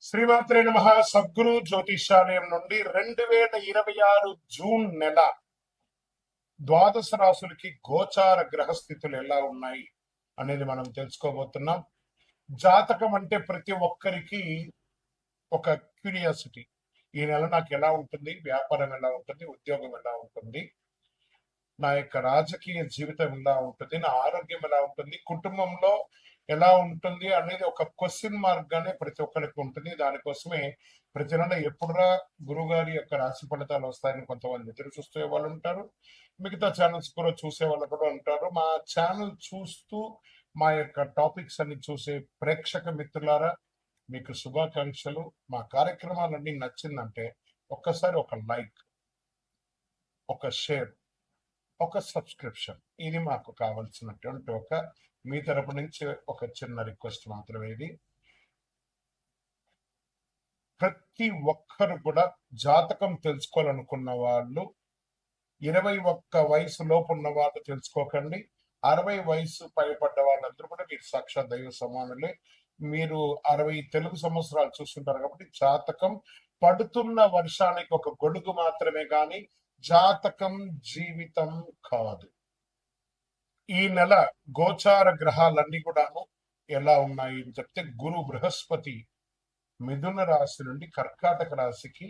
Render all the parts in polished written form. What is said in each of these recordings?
శ్రీమాత్రే నమః. సద్గురు జ్యోతిషాలయం నుండి 2026 జూన్ నెల ద్వాదశ రాశులకి గోచార గ్రహస్థితులు ఎలా ఉన్నాయి అనేది మనం తెలుసుకోబోతున్నాం. జాతకం అంటే ప్రతి ఒక్కరికి ఒక క్యూరియాసిటీ. ఈ నెల నాకు ఎలా ఉంటుంది, వ్యాపారం ఎలా ఉంటుంది, ఉద్యోగం ఎలా ఉంటుంది, నా యొక్క రాజకీయ జీవితం ఎలా ఉంటుంది, నా ఆరోగ్యం ఎలా ఉంటుంది, కుటుంబంలో ఎలా ఉంటుంది అనేది ఒక క్వశ్చన్ మార్క్ గానే ప్రతి ఒక్కరికి ఉంటుంది. దానికోసమే ప్రతి నెల ఎప్పుడురా గురుగారి యొక్క రాశి ఫలితాలు వస్తాయని కొంతమంది ఎదురు చూసే వాళ్ళు ఉంటారు. మిగతా ఛానల్స్ కూడా చూసే వాళ్ళు కూడా ఉంటారు. మా ఛానల్ చూస్తూ మా యొక్క టాపిక్స్ అన్ని చూసే ప్రేక్షక మిత్రులారా, మీకు శుభాకాంక్షలు. మా కార్యక్రమాలన్నీ నచ్చిందంటే ఒక్కసారి ఒక లైక్, ఒక షేర్, ఒక సబ్స్క్రిప్షన్, ఇది మాకు కావాల్సినటువంటి మీ తరపు నుంచి ఒక చిన్న రిక్వెస్ట్ మాత్రమే. ఇది ప్రతి ఒక్కరు కూడా జాతకం తెలుసుకోవాలనుకున్న వాళ్ళు 21 వయసు లోపు ఉన్న వాళ్ళు తెలుసుకోకండి. 60 వయసు పైబడ్డ వాళ్ళందరూ కూడా మీరు సాక్షాత్ దైవ సమానులే. మీరు 60 తెలుగు సంవత్సరాలు చూస్తుంటారు కాబట్టి జాతకం పడుతున్న వర్షానికి ఒక గొడుగు మాత్రమే కానీ జాతకం జీవితం కాదు. ఈ నెల గోచార గ్రహాలన్నీ కూడాను ఎలా ఉన్నాయి అని చెప్తే, గురు బృహస్పతి మిథున రాశి నుండి కర్కాటక రాశికి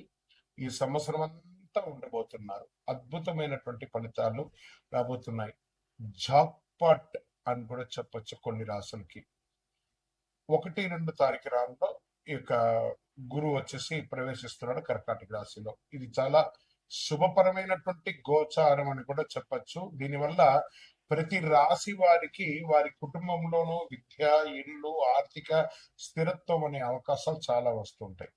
ఈ సంవత్సరం అంతా ఉండబోతున్నారు. అద్భుతమైనటువంటి ఫలితాలు రాబోతున్నాయి. జాక్పాట్ అని కూడా చెప్పొచ్చు కొన్ని రాశులకి. 1-2 తారీఖు రాంలో ఈ యొక్క గురువు వచ్చేసి ప్రవేశిస్తున్నాడు కర్కాటక రాశిలో. ఇది చాలా శుభపరమైనటువంటి గోచారం అని కూడా చెప్పచ్చు. దీనివల్ల ప్రతి రాశి వారికి వారి కుటుంబంలోనూ విద్య, ఇల్లు, ఆర్థిక స్థిరత్వం అనే అవకాశాలు చాలా వస్తుంటాయి.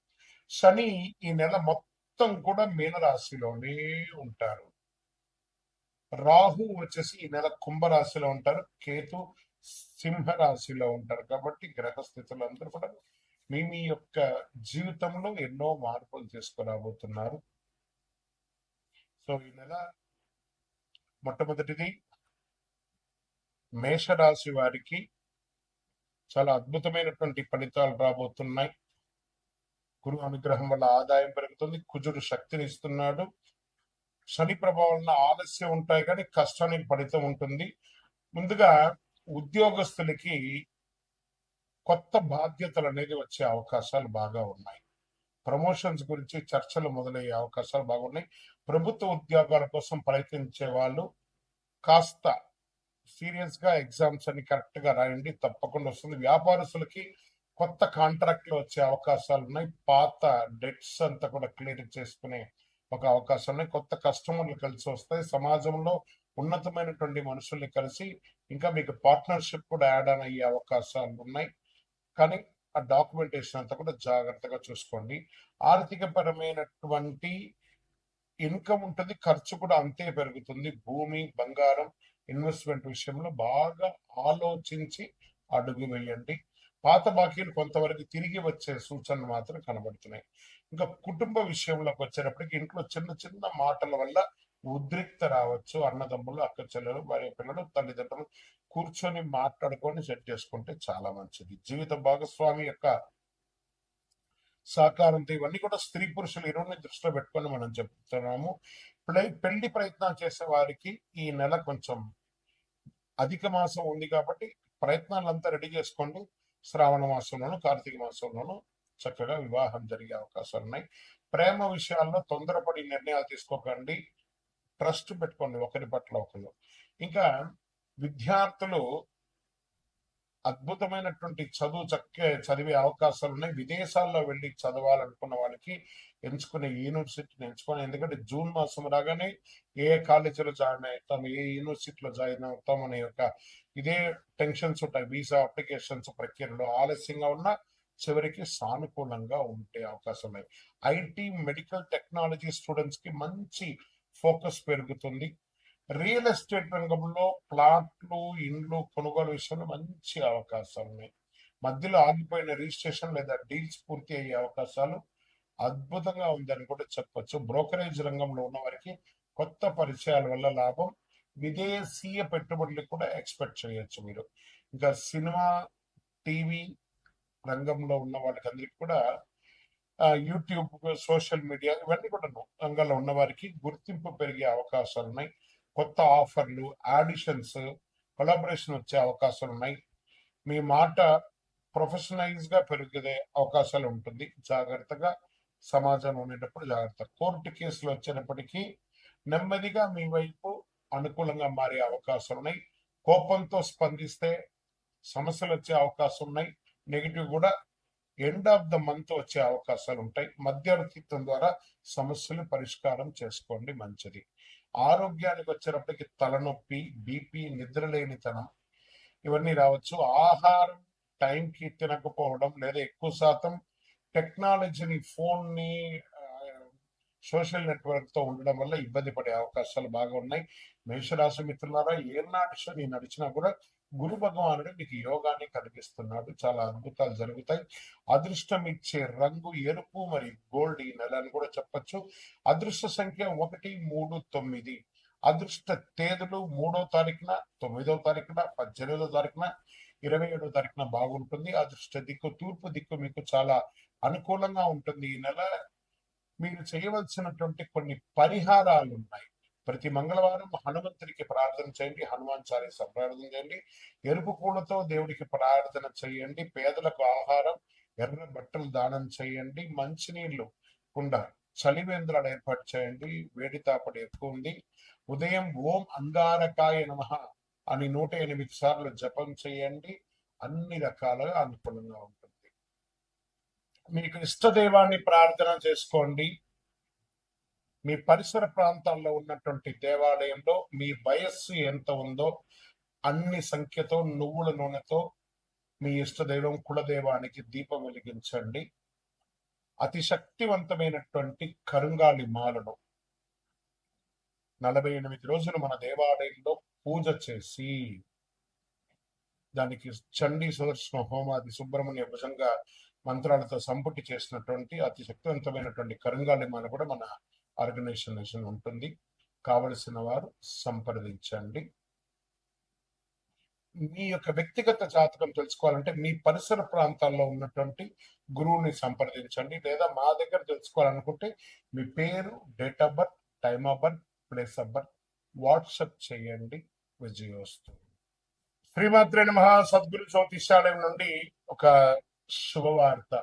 శని ఈ నెల మొత్తం కూడా మీనరాశిలోనే ఉంటారు. రాహు వచ్చేసి ఈ నెల కుంభరాశిలో ఉంటారు. కేతు సింహరాశిలో ఉంటారు. కాబట్టి గ్రహస్థితులు అందరూ కూడా మీ యొక్క జీవితంలో ఎన్నో మార్పులు తీసుకురాబోతున్నారు. సో ఈ నెల మొట్టమొదటిది మేషరాశి వారికి చాలా అద్భుతమైనటువంటి ఫలితాలు రాబోతున్నాయి. గురు అనుగ్రహం వల్ల ఆదాయం పెరుగుతుంది. కుజుడు శక్తిని ఇస్తున్నాడు. శని ప్రభావం వల్ల ఆలస్యం ఉంటాయి కానీ కష్టానికి ఫలితం ఉంటుంది. ముందుగా ఉద్యోగస్తులకి కొత్త బాధ్యతలు అనేది వచ్చే అవకాశాలు బాగా ఉన్నాయి. ప్రమోషన్స్ గురించి చర్చలు మొదలయ్యే అవకాశాలు బాగున్నాయి. ప్రభుత్వ ఉద్యోగాల కోసం ప్రయత్నించే వాళ్ళు కాస్త సీరియస్ గా ఎగ్జామ్స్ అన్ని కరెక్ట్ గా రాయండి, తప్పకుండా వస్తుంది. వ్యాపారస్తులకి కొత్త కాంట్రాక్ట్లు వచ్చే అవకాశాలు ఉన్నాయి. పాత డెట్స్ అంతా కూడా క్లియర్ చేసుకునే ఒక అవకాశం ఉన్నాయి. కొత్త కస్టమర్లు కలిసి వస్తాయి. సమాజంలో ఉన్నతమైనటువంటి మనుషుల్ని కలిసి ఇంకా మీకు పార్ట్నర్షిప్ కూడా యాడ్ ఆన్ అయ్యే అవకాశాలు ఉన్నాయి. కానీ ఆ డాక్యుమెంటేషన్ అంతా కూడా జాగ్రత్తగా చూసుకోండి. ఆర్థిక పరమైనటువంటి ఇన్కమ్ ఉంటుంది, ఖర్చు కూడా అంతే పెరుగుతుంది. భూమి, బంగారం, ఇన్వెస్ట్మెంట్ విషయంలో బాగా ఆలోచించి అడుగు వేయండి. పాత బాకీలు కొంతవరకు తిరిగి వచ్చే సూచనలు మాత్రం కనబడుతున్నాయి. ఇంకా కుటుంబ విషయంలోకి వచ్చేటప్పటికి ఇంట్లో చిన్న చిన్న మాటల వల్ల ఉద్రిక్త రావచ్చు. అన్నదమ్ములు, అక్క చెల్లెలు, భార్య పిల్లలు, తల్లిదండ్రులు కూర్చొని మాట్లాడుకొని సెట్ చేసుకుంటే చాలా మంచిది. జీవిత భాగస్వామి యొక్క సహకారంతో ఇవన్నీ కూడా స్త్రీ పురుషులు ఇరువురిని దృష్టిలో పెట్టుకొని మనం చెప్తున్నాము. పెళ్లి ప్రయత్నాలు చేసే వారికి ఈ నెల కొంచెం అధిక మాసం ఉంది కాబట్టి ప్రయత్నాలంతా రెడీ చేసుకోండి. శ్రావణ మాసంలోను, కార్తీక మాసంలోను చక్కగా వివాహం జరిగే అవకాశాలు ఉన్నాయి. ప్రేమ విషయాల్లో తొందరపడి నిర్ణయాలు తీసుకోకండి. ట్రస్ట్ పెట్టుకోండి ఒకరి పట్ల ఒకరు. ఇంకా విద్యార్థులు అద్భుతమైనటువంటి చదివే అవకాశాలు ఉన్నాయి. విదేశాల్లో వెళ్ళి చదవాలనుకున్న వాళ్ళకి ఎంచుకునే యూనివర్సిటీని ఎంచుకొని, ఎందుకంటే జూన్ మాసం రాగానే ఏ కాలేజీలో జాయిన్ అవుతాం, ఏ యూనివర్సిటీలో జాయిన్ అవుతాం అనే ఇదే టెన్షన్స్ ఉంటాయి. వీసా అప్లికేషన్స్ ప్రక్రియలో ఆలస్యంగా ఉన్న చివరికి సానుకూలంగా ఉండే అవకాశం ఉన్నాయి. ఐటీ, మెడికల్ టెక్నాలజీ స్టూడెంట్స్ కి మంచి ఫోకస్ పెరుగుతుంది. రియల్ ఎస్టేట్ రంగంలో ప్లాట్లు, ఇండ్లు కొనుగోలు విషయంలో మంచి అవకాశాలు ఉన్నాయి. మధ్యలో ఆగిపోయిన రిజిస్ట్రేషన్ లేదా డీల్స్ పూర్తి అయ్యే అవకాశాలు అద్భుతంగా ఉందని కూడా చెప్పొచ్చు. బ్రోకరేజ్ రంగంలో ఉన్న వారికి కొత్త పరిచయాల వల్ల లాభం. విదేశీయ పెట్టుబడులు కూడా ఎక్స్పెక్ట్ చేయొచ్చు మీరు. ఇంకా సినిమా, టీవీ రంగంలో ఉన్న వాళ్ళకి అందరికి కూడా యూట్యూబ్, సోషల్ మీడియా ఇవన్నీ కూడా రంగంలో ఉన్న వారికి గుర్తింపు పెరిగే అవకాశాలు ఉన్నాయి. కొత్త ఆఫర్లు, ఆడిషన్స్, కొలాబరేషన్ వచ్చే అవకాశాలు ఉన్నాయి. మీ మాట ప్రొఫెషనలైజ్ గా పెరిగే అవకాశాలు ఉంటుంది. జాగ్రత్తగా సమాజంలో ఉండేటప్పుడు జాగ్రత్త. కోర్టు కేసులు వచ్చేటప్పటికీ నెమ్మదిగా మీ వైపు అనుకూలంగా మారే అవకాశాలు ఉన్నాయి. కోపంతో స్పందిస్తే సమస్యలు వచ్చే అవకాశం ఉన్నాయి. నెగిటివ్ కూడా ఎండ్ ఆఫ్ ద మంత్ వచ్చే అవకాశాలు ఉంటాయి. మధ్యవర్తిత్వం ద్వారా సమస్యలు పరిష్కారం చేసుకోండి, మంచిది. ఆరోగ్యానికి వచ్చేటప్పటికి తలనొప్పి, బీపీ, నిద్రలేనితనం ఇవన్నీ రావచ్చు. ఆహారం టైంకి తినకపోవడం లేదా ఎక్కువ శాతం టెక్నాలజీని, ఫోన్ని, సోషల్ నెట్వర్క్ తో ఉండడం వల్ల ఇబ్బంది పడే అవకాశాలు బాగా ఉన్నాయి. మేషరాశి మిత్రులారా, ఏనాటి శని నడిచినా కూడా గురు భగవానుడు మీకు యోగాన్ని కలిగిస్తున్నాడు. చాలా అద్భుతాలు జరుగుతాయి. అదృష్టం ఇచ్చే రంగు ఎరుపు మరియు గోల్డ్ ఈ నెల అని కూడా చెప్పచ్చు. అదృష్ట సంఖ్య 1, 3, 9. అదృష్ట తేదీలు 3వ తారీఖున, 9వ తారీఖున, 18వ తారీఖున, 27వ తారీఖున బాగుంటుంది. అదృష్ట దిక్కు తూర్పు దిక్కు మీకు చాలా అనుకూలంగా ఉంటుంది. ఈ నెల మీరు చేయవలసినటువంటి కొన్ని పరిహారాలు ఉన్నాయి. ప్రతి మంగళవారం హనుమంతుడికి ప్రార్థన చేయండి, హనుమాన్ చాలీసా ప్రార్థన చేయండి, ఎరుపు పూలతో దేవుడికి ప్రార్థన చేయండి, పేదలకు ఆహారం, ఎర్ర బట్టలు దానం చేయండి, మంచినీళ్లు కుండ చలివేంద్రాలు ఏర్పాటు చేయండి. వేడి తాపడి ఎక్కువ ఉంది. ఉదయం ఓం అంగారకాయ నమః అని 108 సార్లు జపం చేయండి. అన్ని రకాలుగా అనుకూలంగా ఉంటుంది. మీకు ఇష్టదైవాన్ని ప్రార్థన చేసుకోండి. మీ పరిసర ప్రాంతాల్లో ఉన్నటువంటి దేవాలయంలో మీ వయస్సు ఎంత ఉందో అన్ని సంఖ్యతో నువ్వుల నూనెతో మీ ఇష్టదైవం కులదైవానికి దీపం వెలిగించండి. అతి శక్తివంతమైనటువంటి కరుంగాలి మాలను 48 రోజులు మన దేవాలయంలో పూజ చేసి దానికి చండీ సుదర్శన హోమాది సుబ్రహ్మణ్య భుజంగా మంత్రాలతో సంపుటి చేసినటువంటి అతి శక్తివంతమైనటువంటి కరుంగాలి మాల కూడా మన ఆర్గనైజేషన్ ఉంటుంది. కావలసిన వారు సంప్రదించండి. మీ యొక్క వ్యక్తిగత జాతకం తెలుసుకోవాలంటే మీ పరిసర ప్రాంతాల్లో ఉన్నటువంటి గురువుని సంప్రదించండి. లేదా మా దగ్గర తెలుసుకోవాలనుకుంటే మీ పేరు, date of birth, time of birth, place of birth WhatsApp చేయండి. విజయోస్తు. శ్రీమాత్రే నమః. సద్గురు జ్యోతిష్యాలయం నుండి ఒక శుభవార్త.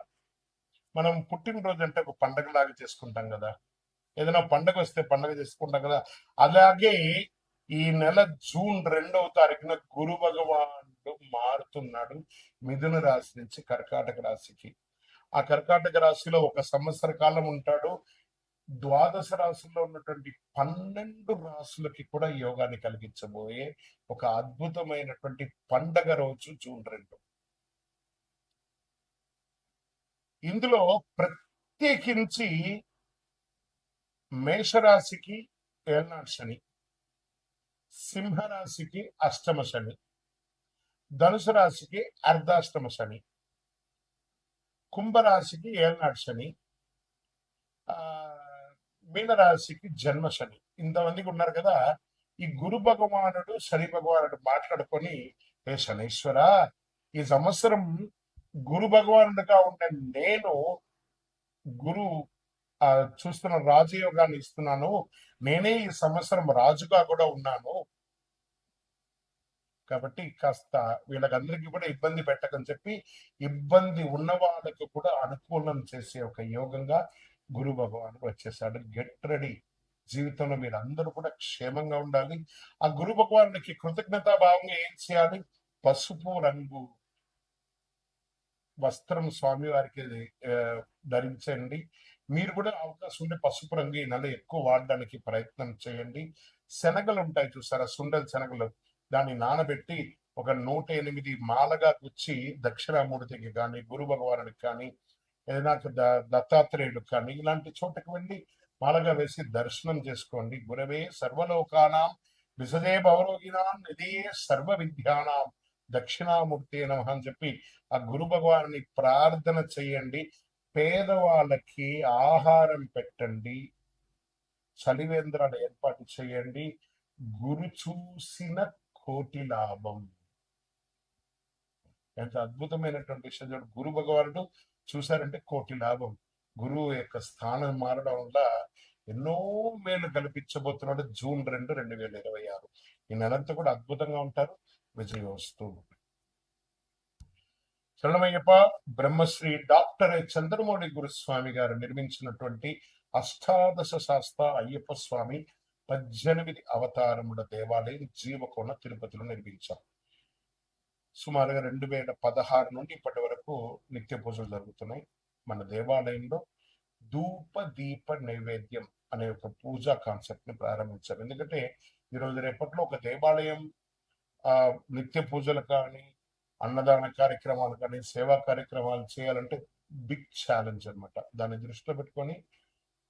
మనం పుట్టినరోజు అంటే ఒక పండగలాగా చేసుకుంటాం కదా, ఏదైనా పండగ వస్తే పండగ చేసుకుంటాం కదా. అలాగే ఈ నెల జూన్ 2వ తారీఖున గురు భగవానుడు మారుతున్నాడు మిథున రాశి నుంచి కర్కాటక రాశికి. ఆ కర్కాటక రాశిలో 1 సంవత్సర కాలం ఉంటాడు. ద్వాదశ రాశుల్లో ఉన్నటువంటి 12 రాశులకి కూడా యోగాన్ని కలిగించబోయే ఒక అద్భుతమైనటువంటి పండగ రోజు జూన్ 2. ఇందులో ప్రత్యేకించి మేషరాశికి ఏళ్నాడు శని, సింహరాశికి అష్టమ శని, ధనుసు రాశికి అర్ధాష్టమ శని, కుంభరాశికి ఏళ్నాడు శని, మీనరాశికి జన్మ శని. ఇంతమందికి ఉన్నారు కదా. ఈ గురు భగవానుడు శని భగవానుడు మాట్లాడుకొని, ఏ శనీశ్వర, ఈ సంవత్సరం గురు భగవానుడుగా ఉండే నేను గురు చూస్తున్న రాజయోగాన్ని ఇస్తున్నాను, నేనే ఈ సంవత్సరం రాజుగా కూడా ఉన్నాను, కాబట్టి కాస్త వీళ్ళకందరికీ కూడా ఇబ్బంది పెట్టకని చెప్పి ఇబ్బంది ఉన్న వాళ్ళకు కూడా అనుకూలం చేసే ఒక యోగంగా గురు భగవానుడు వచ్చేసాడు. Get ready. జీవితంలో మీరు అందరూ కూడా క్షేమంగా ఉండాలి. ఆ గురు భగవానుడికి కృతజ్ఞతా భావంగా ఏం చేయాలి? పసుపు రంగు వస్త్రం స్వామి వారికి ధరించండి. మీరు కూడా అవకాశం ఉంటే పసుపు రంగు ఈ నెల ఎక్కువ వాడడానికి ప్రయత్నం చేయండి. శనగలు ఉంటాయి చూసారా, సుండల శనగలు, దాన్ని నానబెట్టి ఒక 108 మాలగా గుచ్చి దక్షిణామూర్తికి కానీ, గురు భగవానుడికి కానీ, ఏదైనా దత్తాత్రేయుడికి కానీ ఇలాంటి చోటకి వెళ్ళి మాలగా వేసి దర్శనం చేసుకోండి. గురవే సర్వలోకానాం విసదే భవరోగినాం నిధియే సర్వ విద్యానాం దక్షిణామూర్తి నమః అని చెప్పి ఆ గురు భగవాన్ని ప్రార్థన చేయండి. పేదవాళ్ళకి ఆహారం పెట్టండి, చలివేంద్రాలు ఏర్పాటు చేయండి. గురు చూసిన కోటి లాభం. ఎంత అద్భుతమైనటువంటి విషయం. గురు భగవానుడు చూశారంటే కోటి లాభం. గురువు యొక్క స్థానం మారడం వల్ల ఎన్నో మేలు కల్పించబోతున్నాడు. జూన్ 2, 2026 ఈ నెలంతా కూడా అద్భుతంగా ఉంటారు. విజయోస్తు. శరణమయ్యప్ప. బ్రహ్మశ్రీ డాక్టర్ చంద్రమౌళి గురుస్వామి గారు నిర్మించినటువంటి అష్టాదశ శాస్త్ర అయ్యప్ప స్వామి 18 అవతారముల దేవాలయం జీవకోణ తిరుపతిలో నిర్మించాం. సుమారుగా 2016 నుండి ఇప్పటి వరకు నిత్య పూజలు జరుగుతున్నాయి. మన దేవాలయంలో ధూప దీప నైవేద్యం అనే ఒక పూజా కాన్సెప్ట్ ని ప్రారంభించారు. ఎందుకంటే ఈరోజు రేపట్లో ఒక దేవాలయం నిత్య పూజలు కానీ, అన్నదాన కార్యక్రమాలు కానీ, సేవా కార్యక్రమాలు చేయాలంటే బిగ్ ఛాలెంజ్ అనమాట. దాన్ని దృష్టిలో పెట్టుకొని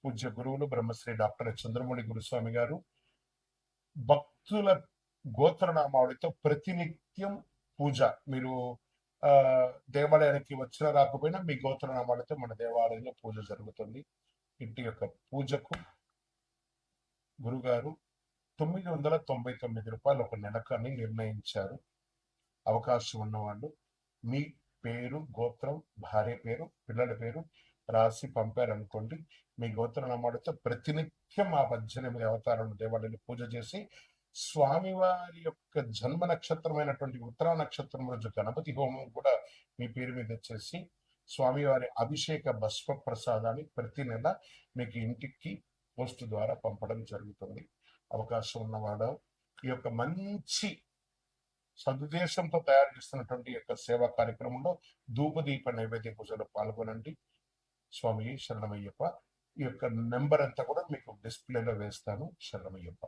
పూజ్య గురువులు బ్రహ్మశ్రీ డాక్టర్ చంద్రమౌళి గురుస్వామి గారు భక్తుల గోత్రనామావళితో ప్రతినిత్యం పూజ. మీరు దేవాలయానికి వచ్చిన రాకపోయినా మీ గోత్రనామాలతో మన దేవాలయంలో పూజ జరుగుతుంది. ఇంటి యొక్క పూజకు గురుగారు 999 రూపాయలు ఒక నెలకని నిర్ణయించారు. అవకాశం ఉన్నవాళ్ళు మీ పేరు, గోత్రం, భార్య పేరు, పిల్లల పేరు రాసి పంపారనుకోండి. మీ గోత్రనామాలతో ప్రతినిత్యం ఆ 18 అవతారాలను దేవాలయంలో పూజ చేసి స్వామివారి యొక్క జన్మ నక్షత్రమైనటువంటి ఉత్తరా నక్షత్రం రోజు గణపతి హోమం కూడా మీ పేరు మీద చేసి స్వామివారి అభిషేక భస్మ ప్రసాదాన్ని ప్రతి నెల మీకు ఇంటికి పోస్ట్ ద్వారా పంపడం జరుగుతుంది. అవకాశం ఉన్నవాడు ఈ యొక్క మంచి సదుద్దేశంతో తయారు చేస్తున్నటువంటి యొక్క సేవా కార్యక్రమంలో ధూపదీప నైవేద్య పూజలో పాల్గొనండి. స్వామి శరణమయ్యప్ప. ఈ యొక్క నెంబర్ అంతా కూడా మీకు డిస్ప్లేలో వేస్తాను. శరణమయ్యప్ప.